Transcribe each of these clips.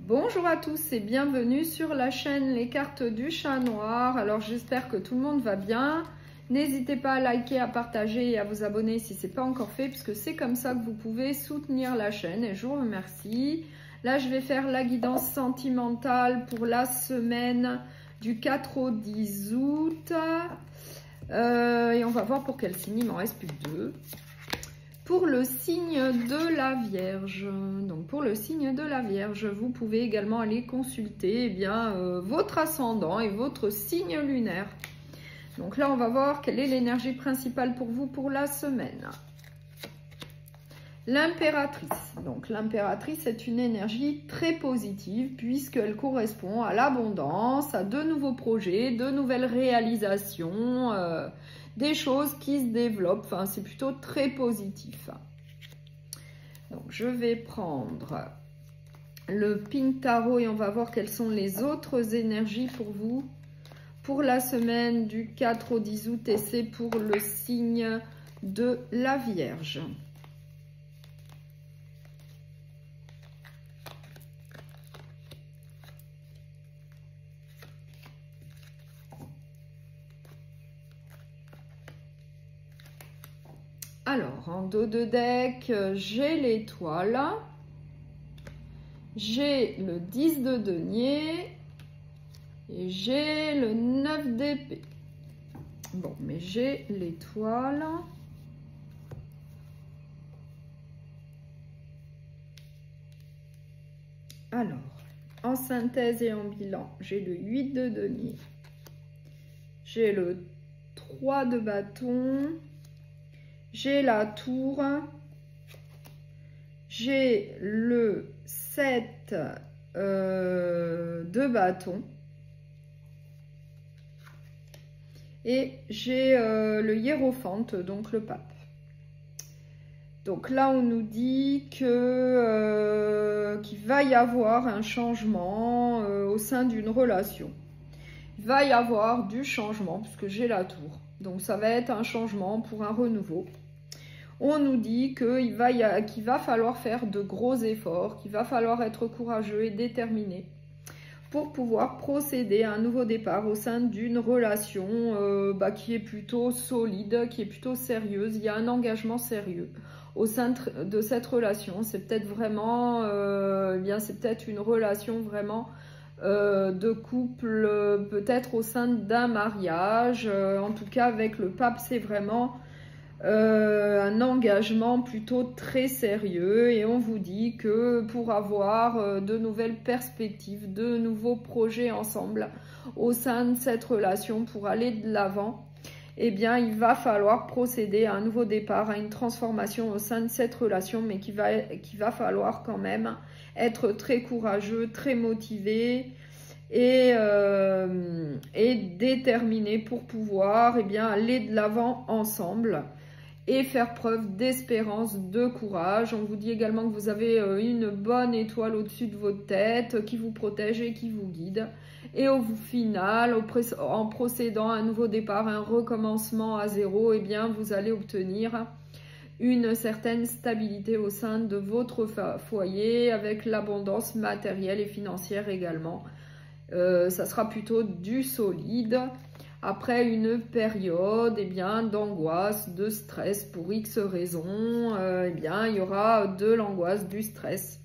Bonjour à tous et bienvenue sur la chaîne Les Cartes du Chat Noir. Alors j'espère que tout le monde va bien. N'hésitez pas à liker, à partager et à vous abonner si ce n'est pas encore fait, puisque c'est comme ça que vous pouvez soutenir la chaîne et je vous remercie. Là je vais faire la guidance sentimentale pour la semaine du 4 au 10 août. Et on va voir pour quel signe, il m'en reste plus que 2. Pour le signe de la Vierge, donc pour le signe de la Vierge, vous pouvez également aller consulter votre ascendant et votre signe lunaire. Donc là, on va voir quelle est l'énergie principale pour vous pour la semaine. L'impératrice. Donc l'impératrice est une énergie très positive puisqu'elle correspond à l'abondance, à de nouveaux projets, de nouvelles réalisations, des choses qui se développent. Enfin, c'est plutôt très positif. Donc je vais prendre le Pink Tarot et on va voir quelles sont les autres énergies pour vous pour la semaine du 4 au 10 août et c'est pour le signe de la Vierge. Alors, en dos de deck, j'ai l'étoile, j'ai le 10 de denier et j'ai le 9 d'épée. Bon, mais j'ai l'étoile. Alors, en synthèse et en bilan, j'ai le 8 de denier, j'ai le 3 de bâton, j'ai la tour, j'ai le 7 de bâton et j'ai le hiérophante, donc le pape. Donc là, on nous dit que qu'il va y avoir un changement au sein d'une relation. Il va y avoir du changement puisque j'ai la tour. Donc ça va être un changement pour un renouveau. On nous dit qu'il va falloir faire de gros efforts, qu'il va falloir être courageux et déterminé pour pouvoir procéder à un nouveau départ au sein d'une relation qui est plutôt solide, qui est plutôt sérieuse. Il y a un engagement sérieux au sein de cette relation. C'est peut-être vraiment, c'est peut-être une relation vraiment de couple, peut-être au sein d'un mariage. En tout cas, avec le pape, c'est vraiment un engagement plutôt très sérieux et on vous dit que pour avoir de nouvelles perspectives, de nouveaux projets ensemble au sein de cette relation pour aller de l'avant, eh bien il va falloir procéder à un nouveau départ, à une transformation au sein de cette relation, mais qu'il va falloir quand même être très courageux, très motivé et déterminé pour pouvoir aller de l'avant ensemble et faire preuve d'espérance, de courage. On vous dit également que vous avez une bonne étoile au-dessus de votre tête qui vous protège et qui vous guide. Et au final, en procédant à un nouveau départ, un recommencement à zéro, eh bien, vous allez obtenir une certaine stabilité au sein de votre foyer avec l'abondance matérielle et financière également. Ça sera plutôt du solide. Après une période d'angoisse, de stress pour X raisons, il y aura de l'angoisse, du stress.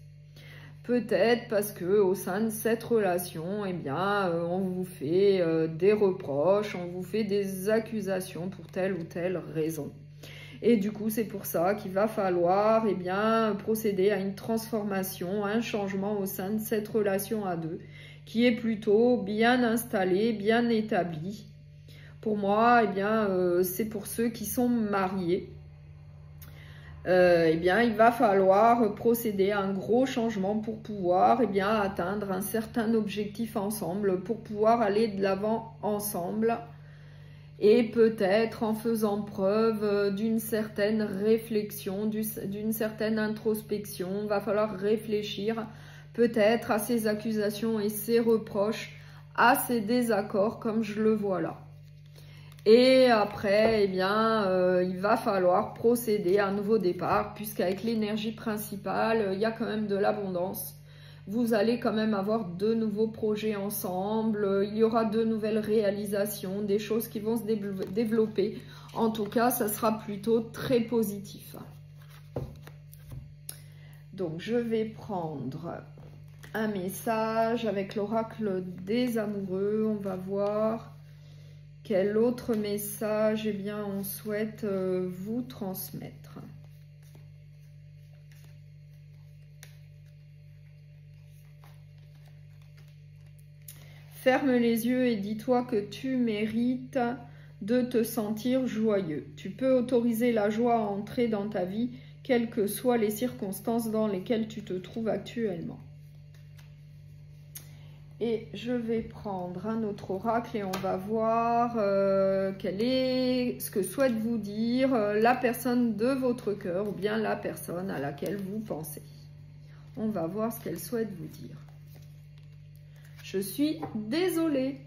Peut-être parce que au sein de cette relation, on vous fait des reproches, on vous fait des accusations pour telle ou telle raison. Et du coup, c'est pour ça qu'il va falloir procéder à une transformation, un changement au sein de cette relation à deux, qui est plutôt bien installée, bien établie. Pour moi, c'est pour ceux qui sont mariés. Il va falloir procéder à un gros changement pour pouvoir atteindre un certain objectif ensemble, pour pouvoir aller de l'avant ensemble. Et peut-être en faisant preuve d'une certaine réflexion, d'une certaine introspection. Il va falloir réfléchir peut-être à ces accusations et ces reproches, à ces désaccords comme je le vois là. Et après, il va falloir procéder à un nouveau départ, puisqu'avec l'énergie principale, il y a quand même de l'abondance. vous allez quand même avoir de nouveaux projets ensemble, il y aura de nouvelles réalisations, des choses qui vont se développer. En tout cas, ça sera plutôt très positif. Donc, je vais prendre un message avec l'oracle des amoureux. On va voir quel autre message on souhaite vous transmettre. Ferme les yeux et dis-toi que tu mérites de te sentir joyeux. Tu peux autoriser la joie à entrer dans ta vie, quelles que soient les circonstances dans lesquelles tu te trouves actuellement. Et je vais prendre un autre oracle et on va voir quel est ce que souhaite vous dire la personne de votre cœur ou bien la personne à laquelle vous pensez. On va voir ce qu'elle souhaite vous dire. Je suis désolée.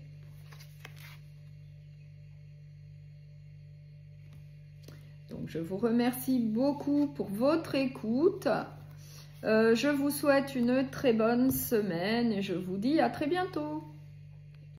Donc, je vous remercie beaucoup pour votre écoute. Je vous souhaite une très bonne semaine et je vous dis à très bientôt.